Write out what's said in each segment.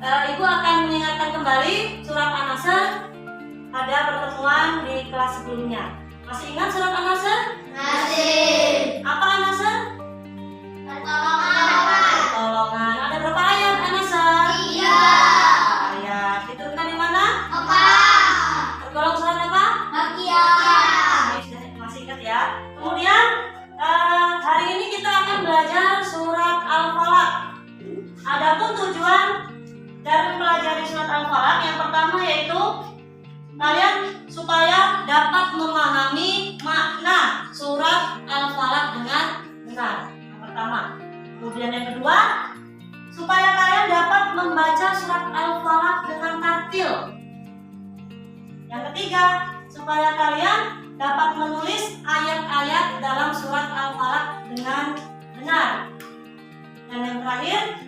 Ibu akan mengingatkan kembali surat An-Nasr pada pertemuan di kelas sebelumnya. Masih ingat surat An-Nasr? Masih. Apa An-Nasr? Pertolongan. Ada berapa ayat An-Nasr? 3 ayat. Diturunkan di mana? Mekah. Tergolong surat apa? Makkiyah. Masih ingat ya. Kemudian hari ini kita akan belajar surat Al-Falaq. Adapun tujuan dari mempelajari surat Al-Falaq yang pertama yaitu kalian supaya dapat memahami makna surat Al-Falaq dengan benar. Yang pertama. Kemudian yang kedua, supaya kalian dapat membaca surat Al-Falaq dengan tartil. Yang ketiga, supaya kalian dapat menulis ayat-ayat dalam surat Al-Falaq dengan benar. Dan yang terakhir,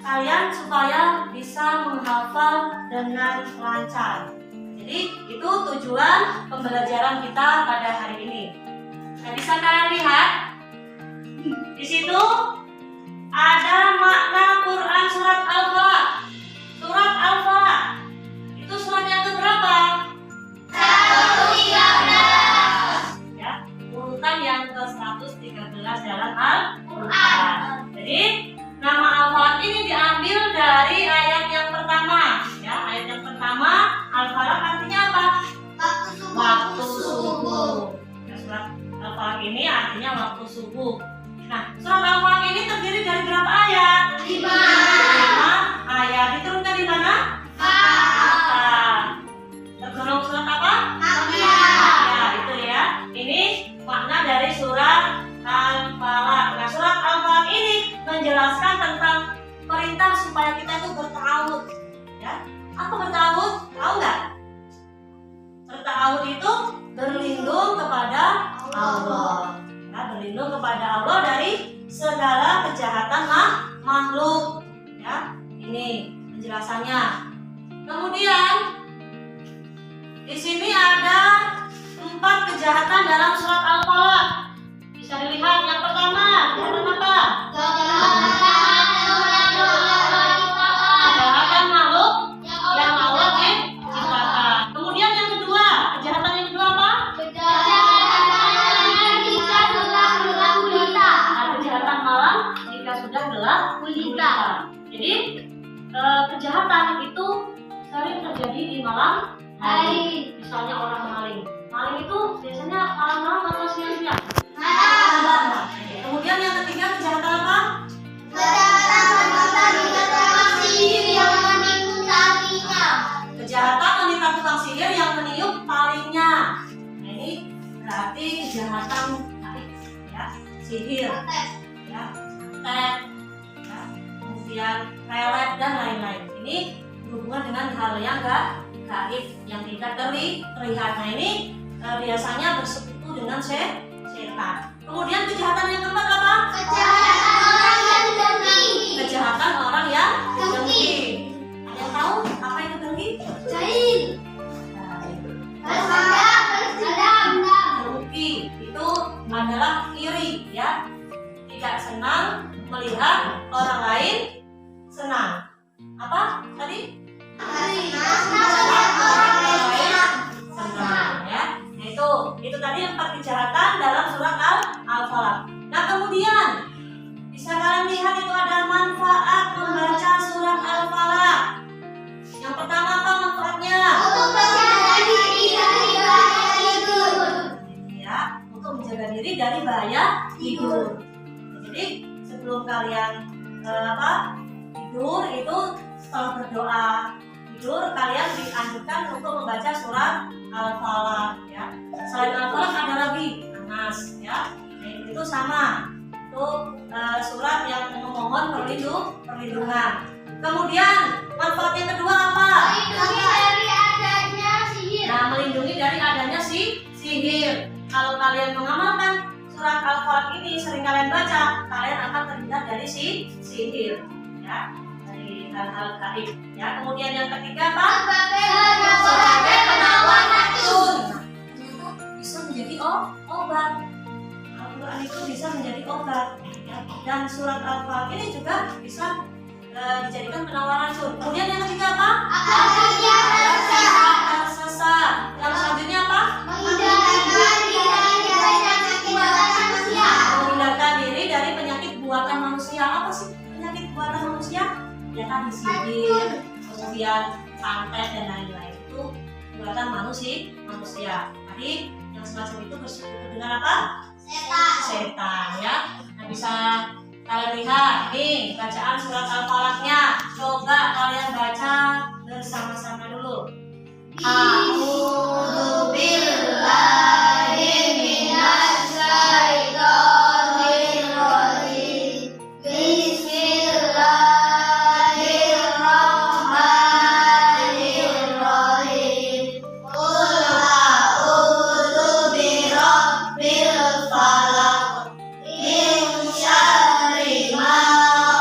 kalian supaya bisa menghafal dengan lancar. Jadi itu tujuan pembelajaran kita pada hari ini. Nah, bisa kalian lihat di situ ada makna Quran surat Al-Falaq. Surat Al-Falaq itu surat yang keberapa? 113. Ya, urutan yang ke-113 dalam Al-Quran. Jadi nama Al-Falaq ini diambil dari ayat yang pertama. Ya, ayat yang pertama Al-Falaq artinya apa? Waktu subuh. Ya, surat Al-Falaq ini artinya waktu subuh. Nah, surat Al-Falaq ini terdiri dari berapa ayat? 5 ayat. Diturunkan di mana? Tergolong surat apa? Makkiyah. Ya, itu ya. Ini makna dari surat Al-Falaq. Nah, surat Al-Falaq ini menjelaskan tentang perintah supaya kita itu bertawud. Ya, apa bertawud? Tahu nggak? Bertawud itu berlindung kepada Allah. Ya, berlindung kepada Allah dari segala kejahatan makhluk. Ya, ini penjelasannya. Kemudian di sini ada 4 kejahatan dalam surat Al-Falaq. Bisa dilihat yang pertama, kejahatan apa? Kejahatan makhluk yang Allah ciptakan. Kemudian yang kedua, kejahatan yang kedua apa? Kejahatan malam jika sudah gelap gulita. Jadi kejahatan itu sering terjadi di malam hari. Misalnya orang maling. Maling itu biasanya malam-malam atau siang-siang? Malam. Kemudian yang ketiga kejahatan apa? Kejahatan wanita tukang sihir yang meniup palingnya. Nah, ini berarti kejahatan ya, sihir, ya, tet, ya, kemudian pelet dan lain-lain. Ini berhubungan dengan hal yang gaib yang tidak terlihat. Nah, ini biasanya bersekutu dengan setan. Kemudian kejahatan yang keempat apa? Kejahatan orang yang dengki. Ada yang tahu apa itu dengki? Dengki itu adalah iri, ya. Tidak senang melihat orang lain senang. Apa tadi? Senang, ya. Itu tadi 4 kejahatan dalam surat Al-Falaq. Nah, kemudian bisa kalian lihat itu ada manfaat membaca surat Al-Falaq. Yang pertama apa manfaatnya? Ya, untuk menjaga diri dari bahaya tidur. Jadi sebelum kalian tidur itu setelah berdoa tidur kalian dianjurkan untuk membaca surat Al-Falaq. Ya. Selain Al-Falaq ada lagi An-Nas, ya. Itu sama. Itu surat yang memohon perlindungan. Kemudian manfaat yang kedua apa? Melindungi dari adanya sihir. Kalau kalian mengamalkan surat Al-Falaq ini sering kalian baca, kalian akan terhindar dari sihir, ya, dari hal-hal gaib. Ya, kemudian yang ketiga apa? Sebagai penawar racun. Bisa menjadi obat. Al-Quran itu bisa menjadi obat. Ya. Dan surat Al-Falaq ini juga bisa dijadikan penawar racun. Kemudian yang ketiga apa? Sesat. Yang selanjutnya apa? Menghindarkan diri dari penyakit buatan manusia. Apa sih penyakit buatan manusia? Ya kan disindir, kemudian santet dan lain-lain, itu buatan manusia. Tadi yang semacam itu bersebut dengan apa? Setan ya. Nah, bisa kalian lihat nih bacaan surat Al-Falaqnya. Coba kalian baca bersama-sama dulu. A'udzu billahi minasy syaithanir rajim. Bismillahirrahmanirrahim. Qul a'udzu birabbil falaq min syarri ma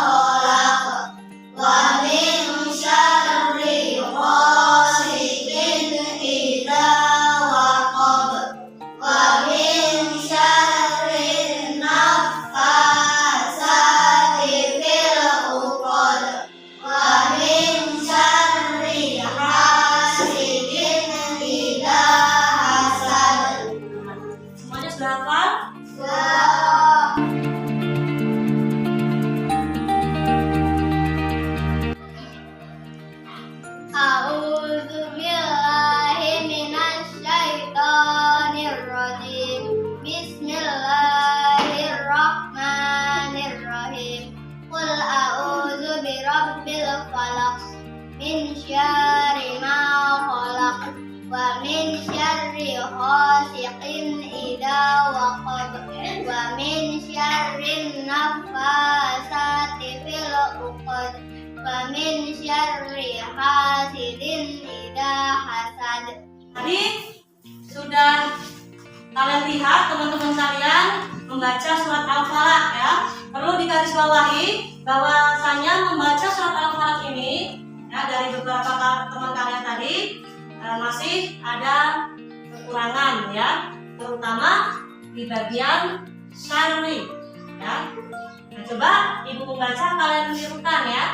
khalaq wa min syarri ghasiqin idza waqab wa min syarri naffasati fil 'uqad wa min syarri hasidin idza hasad. Semuanya sudah hafal? A'udzu billahi minasy syaithanir rajim. Bismillahirrahmanirrahim. Qul a'udzu birabbil falaq min syarri ma khalaq wa min syarri ghasiqin idza waqab wa min syarri naffasati fil 'uqad wa min syarri hasidin idza hasad. Tadi sudah kalian lihat teman-teman kalian membaca surat Al-Falaq ya. Perlu digarisbawahi bahwasanya membaca surat Al-Falaq ini ya, dari beberapa teman kalian tadi masih ada kekurangan ya, terutama di bagian syarri ya. Nah, coba ibu membaca, kalian menirukan ya.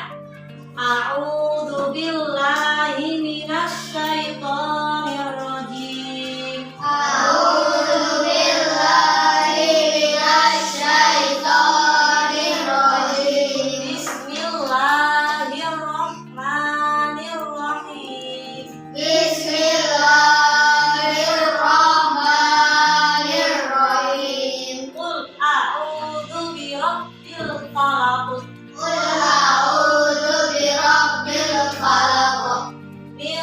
A'udzu billahi minasy syaithanir rajim. A'udzu billahi minasy syaithanir rajim. Bismillahirrahmanirrahim. Bismillahirrahmanirrahim. Qul a'udzu birabbil falaq Qul a'udzu birabbil falaq min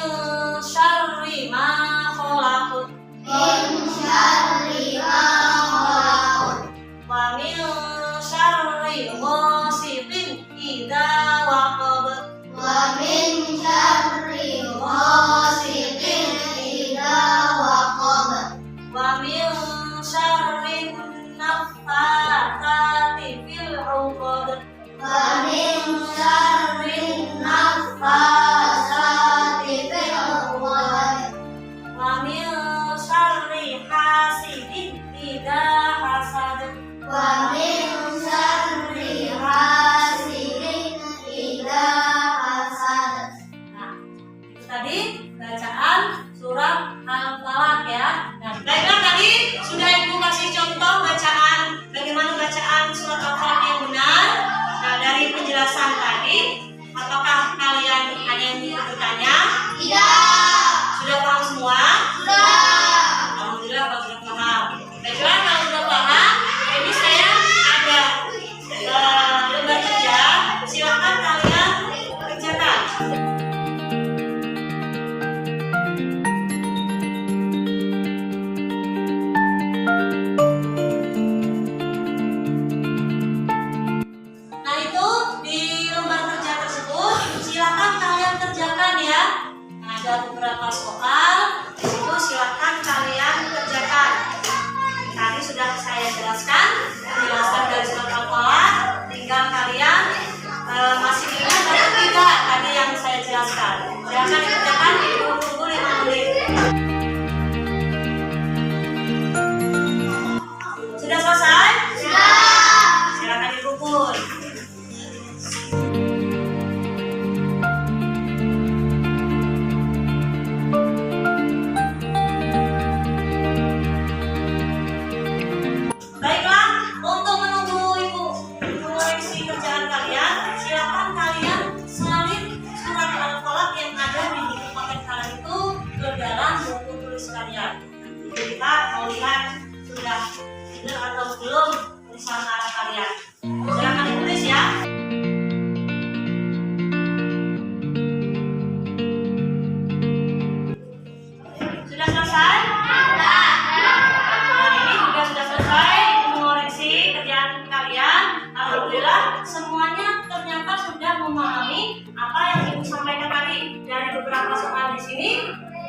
beberapa soal di sini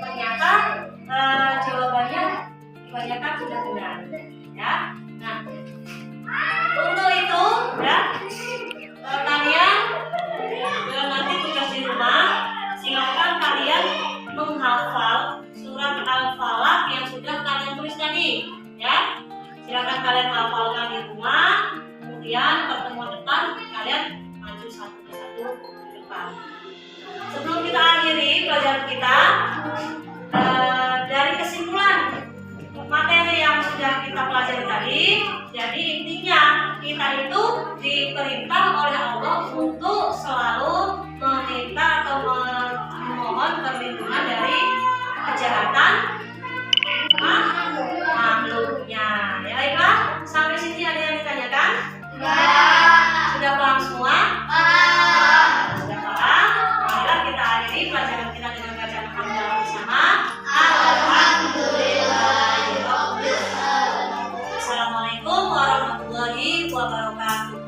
ternyata jawabannya kebanyakan sudah benar, ya. Nah, untuk itu, ya, kalian nanti tugas di rumah, silakan kalian menghafal surat Al-Falaq yang sudah kalian tulis tadi, ya. Silakan kalian hafalkan di rumah. Kemudian pertemuan depan kalian maju satu persatu ke depan. Sebelum kita akhiri pelajaran kita, dari kesimpulan materi yang sudah kita pelajari tadi, jadi intinya kita itu diperintah oleh Allah untuk selalu meminta atau memohon perlindungan dari kejahatan makhluknya. Ya baiklah, sampai sini ada yang ditanyakan? Sudah paham semua? Sudah paham? Marilah kita akhiri pelajaran kita dengan bacaan hamdalah bersama. Alhamdulillah. Assalamualaikum warahmatullahi wabarakatuh.